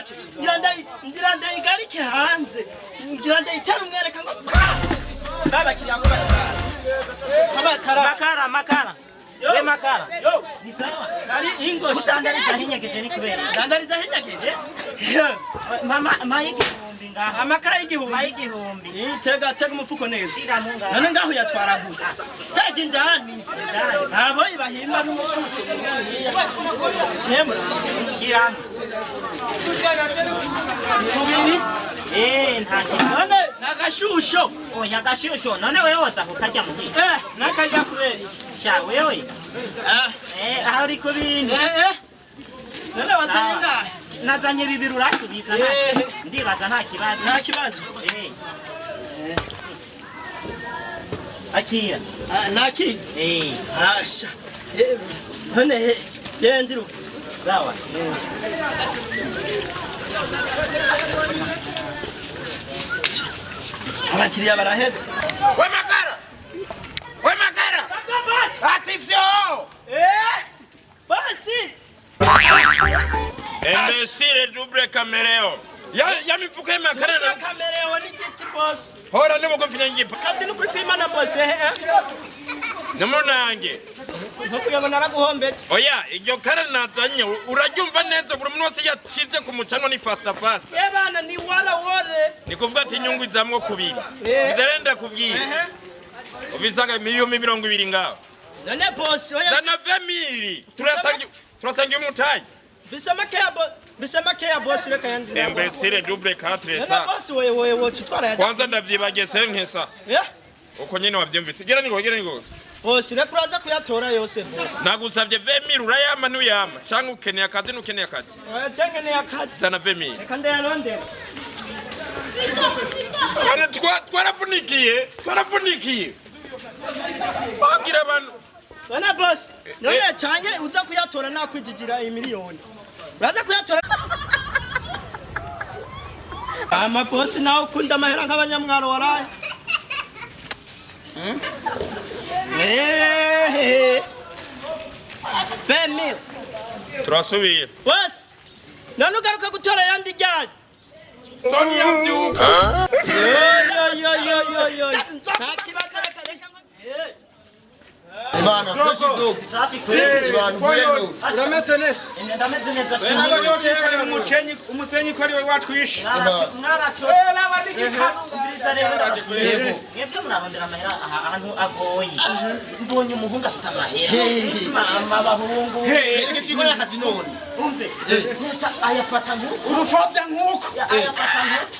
baki ngira ndayigarike hanze ngira ndayitera umwereka ngo baba kiryango makara we makara yo ni sawa kari ingo utandariza hinyageje ni kubera ndandariza hinyageje mama igihumbi ngaho amakara y'igihumbi tega umufuko neza none ngaho yatwara gute tega indani abo ibahimba n'umushushu temura shiramo none nagashusho oya gashusho none wewe woza kukarya muzi nakarya kubera sha wewe aho uri kubindi none watanye ngaho nazanye bibiri urashubika ndibaza nta kibazo akira naki asha none yendiro sawa abakiriya barahetse we makara atifyo basi imbesire double camereo ya mifuko y'amakara na kamereo ni giti boss hora ndimo kufinya ngipa kati nukuri kwimana boss namunange ntukuyabona araguhombe oya iryo kara nazanye uraryumva neza buri muntu wese yacize ku mucano ni fasta yebana ni wala wore ni kuvuga ati inyungu izamwo kubiri bizarenda kubwira ubisanga miliyoni 200 ngaho none boss oya zana 20,000 turasangiye umutayi bisema kea boss reka yandi imbesire double 4 sa boss wewe chitwara ya kwanza ndavyibage senkesa uko nyene wavyumvise gera niko boss reka uraza kuyatora yose boss nagusavye 20,000 urayama nuyama canke ukeneye akazi nukeneye akazi canke ne akazi zana 20,000 reka ndayaronde ana twarapunikiye bagira abantu bana boss none cyanye uza kuyatora nakwijijira imiliyoni uraza kuyatora ama boss nawe ukunda amahera nk'abanyamwaro waraye Femil turasubira boss none ugaruka gutora yandi ryari Tony yabyuka yo ntakibazo reka Bana fresh dog. safi kweli Bana bueno. urameze neza ndameze neza cyane umusenyi ko ari we watwishe mwaracho Yego. mwebwe murabondera amahera ahantu agoye mbonye umuhungu afite amahera mama bahungu Ege chiko yakati none. umve neza ayafata nkuko Urufobya nkuko. ayafata nkuko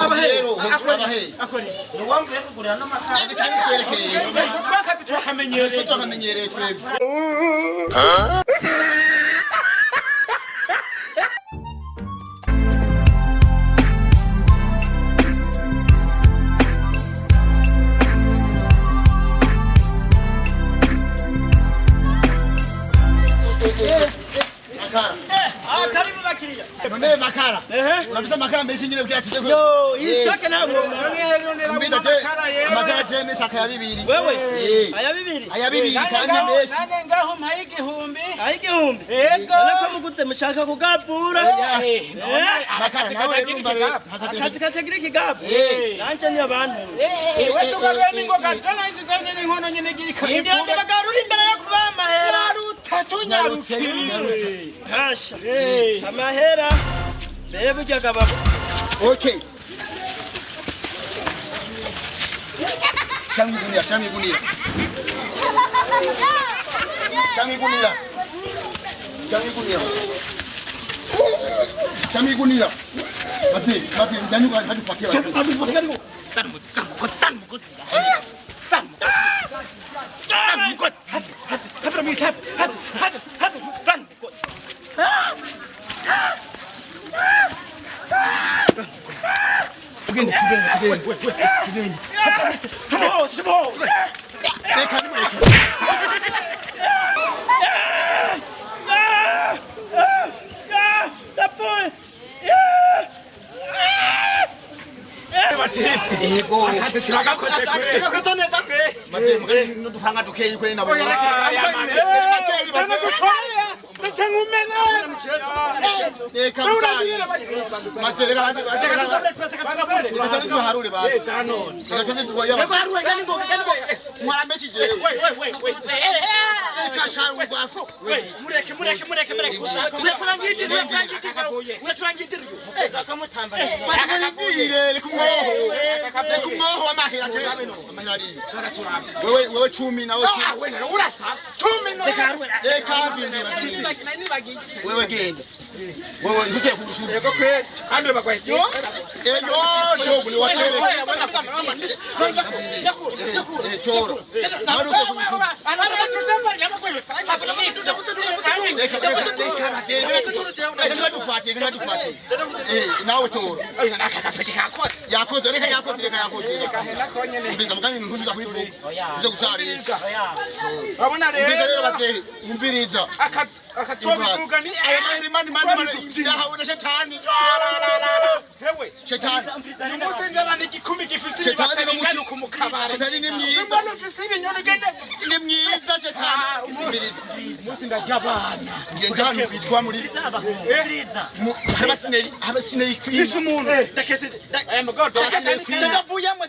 Abahero, abahe. akori niwamvuye kugurira n'amakara Ege cyane twerekeye. twakati twakamenyereye Twakamenyereye twebwe. karibu bakiriya None makara. Unabisa makara mbese nyine bwatije ko. yo istake ntabwo Mbida je makara je ne saka ya 2. wewe aya bibiri kandi mbese. nane ngaho mpaye igihumbi ayigihumbi yego ariko muguze mushaka kugapfura Makara nawe urumva akazi katagira ikigapu nanje ni abantu we tugabe ningoga tana izi tane n'inkono nyine indi yandi bagarura imbere yo kuba amahera Nyarutse. hasha amahera mbere burya gababo Okay. Shamigunia. Mati, ndani kwa hadi pakia. Ego. Reka msari. Matereka reka tuharure basi. Reka twende tugoya. Mwaramechi je. Reka sharu gwafu. Mureke. Urangiti. Bakamutambara. Kumwoho amahera je. Amahera ari. Wewe 10 nawe 10. Wewe urasa 10 no. Reka wewe genda. Wewe ngise kurushuka. Yego kweli. Kando bakwaje. Yo ni watele. Choro. Naruka kurushuka. Nawe choro. Yakoze reka yakoze. Mbiza mugani nkuzuza kwivu. Nje gusarisha. Babona rero bateye umviriza. Akatobivuga ni aya mani yahawe shetani. Hewe. Shetani. Nimuzindana n'igikumi gifite Shetani ibasanga kumukabara. Shetani ni myiza. Mbona ufise ibinyoni gende? Ni myiza shetani. Umviriza. Muzinda ry'abana. Ngenjana bitwa muri abasineri kwisha umuntu ndakese Aya mugabo ndavuyemo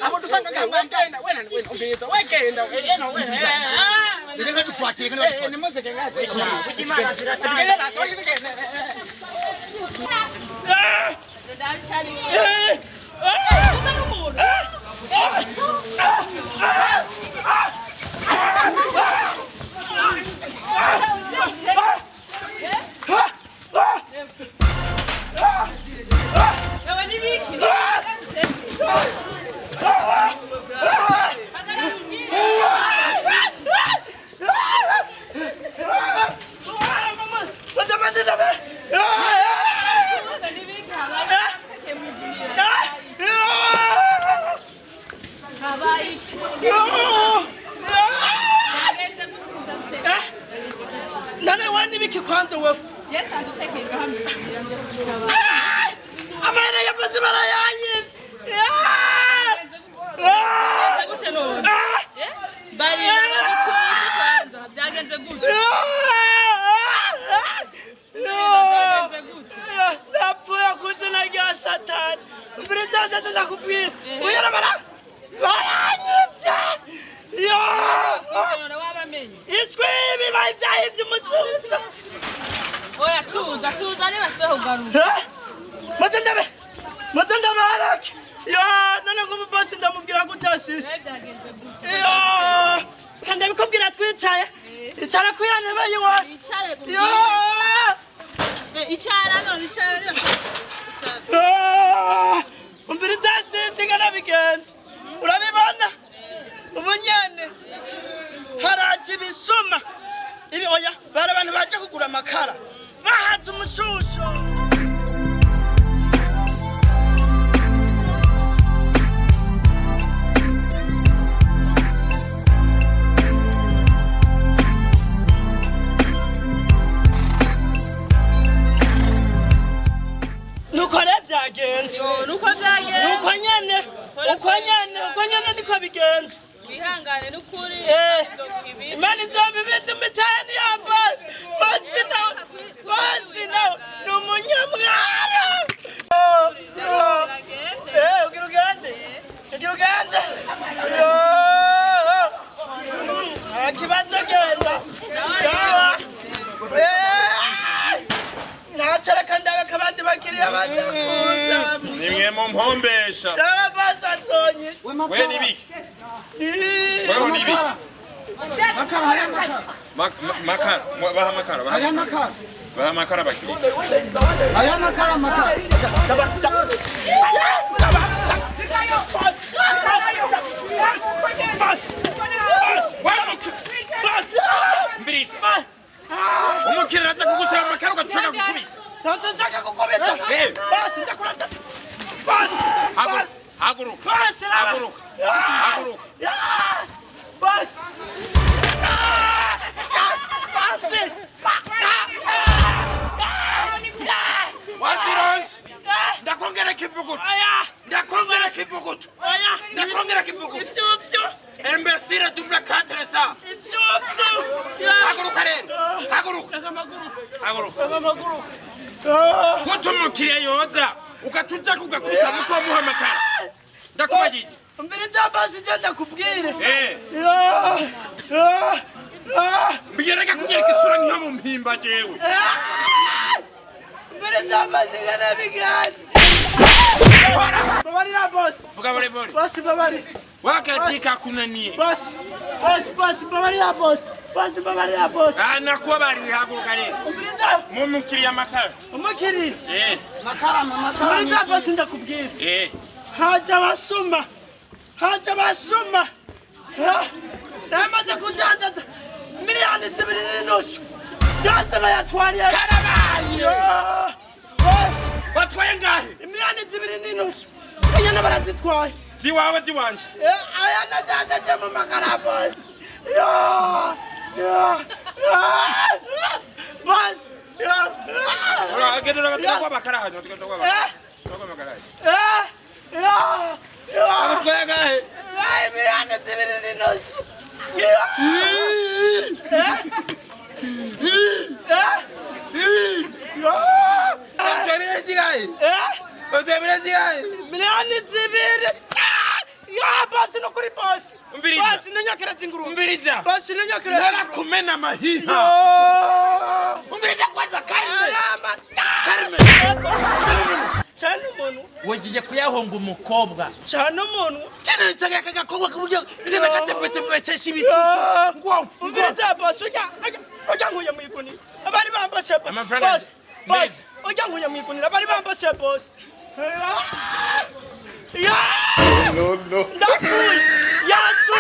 abo dusanga ngambanga wena umbiza wegenda reka dufuatire ni muzike ngaje Kujimana ziratanga. Nana wani biki kwanza wewe? Yes, I'm taking him. Amara ya basi bara yanyi. Bari kwanza byagenze gute? Napfuye kutuna rya Satani. Brenda ndakubwira. Uyara bara. Baranyivye. Iswibi bayivyaye vy'umusuza. Oya tuza niba siho ugaruka. Matanda baraki. None ngo boss ndamubwira ko utasiste. Byagenze gute? Kandi bikubwira twicaye. Icara kuyane bayiwa. Icare gute? Icara no icara. Umbiri dasiste ngana bigenze. Urabibona? Ubunyane. Haraje bisoma. Ibi oya bara abantu baje kugura amakara. Bahaze umushusho. Nukore byagenze. Nuko byagenze. Uko nyene niko bigenze. Wihangane n'ukuri. Imani zombi bintu mitani yamba. Basi na numunyamwara. Ugirugande. Akibazo genda. Sawa. Nachara kandaga kabandi bakiriya bazakuza. Nimwe mu mpombesha. Dara basa tonyi. We ni biki? Wewe ni biki? Makara. Baha makara. Baha makara bakiri. aya makara Mbiriza. Umukira aza kugusaba makara ugacushaka gukubita. Nataka kukubita. Basi ndakurata. Basi. Haguruka. Basi. Basi. Basi. Wazironsi. Ndakongera kivugutu. Imbesire double 4 ça. Haguruka rero. haguruka haguruka amaguru kutumukiriya yoza ukatuja kugakubita muko muhamakara ndakubajije mbere ndabasi genda kubwire mbiyereka kunyereka isura nk'iyo mu mpimba jewe mbere ndabasi gana bigati babarira boss vuga bore bore boss babari wakatika kunaniye boss babarira boss nakuba bari haguruka rero mumukiriya makara umukiri makara mbere ndabasi ndakubwire haja basuma namaze kudandaza miliyoni 2.5 yose bayatwariye karabaye boss batwaye ngahe miliyoni 2.5 banyana barazitwaye ziwawe ziwanje aya nadandaje mu makara boss boss agenda kwa makara hano kwa makara batwaye ngahe miliyoni 2.5 miliyoni 2 basi no kuri basi basi nanyakira zinguru umviriza basi nanyakira narakumena mahiha umviriza kwanza karime cyane umuntu wogije kuyahonga umukobwa cyane umuntu cyane cyangaka gakobwa kuburyo kene gatepetepete shibisi umviriza basi ujya nguye mu ikoni abari bambashe boss ujya nguye mu ikoni abari bambashe boss no. Ndapfuye. Yasu.